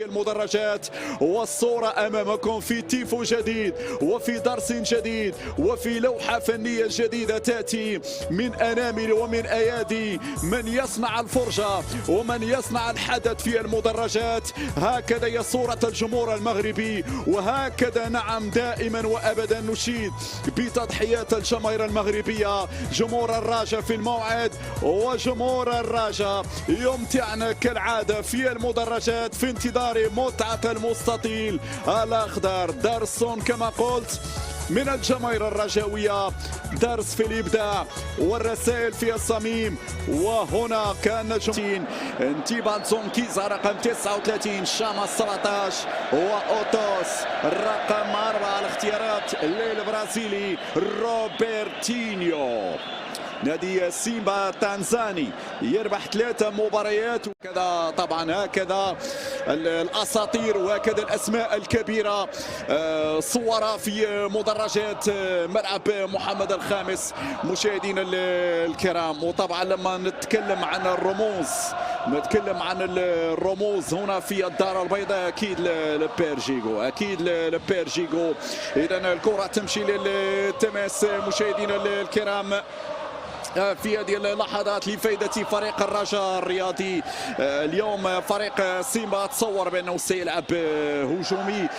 المدرجات، والصورة أمامكم في تيفو جديد وفي درس جديد وفي لوحة فنية جديدة تأتي من أنامل ومن أيادي من يصنع الفرجة ومن يصنع الحدث في المدرجات. هكذا هي صورة الجمهور المغربي، وهكذا نعم دائما وأبدا نشيد بتضحيات الجماهير المغربية. جمهور الرجاء في الموعد، وجمهور الرجاء يمتعنا كالعادة في المدرجات في انتظار متعة المستطيل الأخضر. درس كما قلت من الجماهير الرجاوية، درس في الإبداع والرسائل في الصميم. وهنا كان انتيبان زونكيزا رقم 39، شاما 17، وأوتوس رقم 4. الاختيارات للبرازيلي روبرتينيو. نادي سيمبا تنزاني يربح 3 مباريات، وكذا طبعا هكذا الاساطير وهكذا الاسماء الكبيره صورها في مدرجات ملعب محمد الخامس مشاهدينا الكرام. وطبعا لما نتكلم عن الرموز هنا في الدار البيضاء اكيد لبيرجيغو. اذا الكره تمشي للتماس مشاهدينا الكرام في هذه اللحظات لفائدة فريق الرجاء الرياضي. اليوم فريق سيمبا تصور بأنه سيلعب هجومي.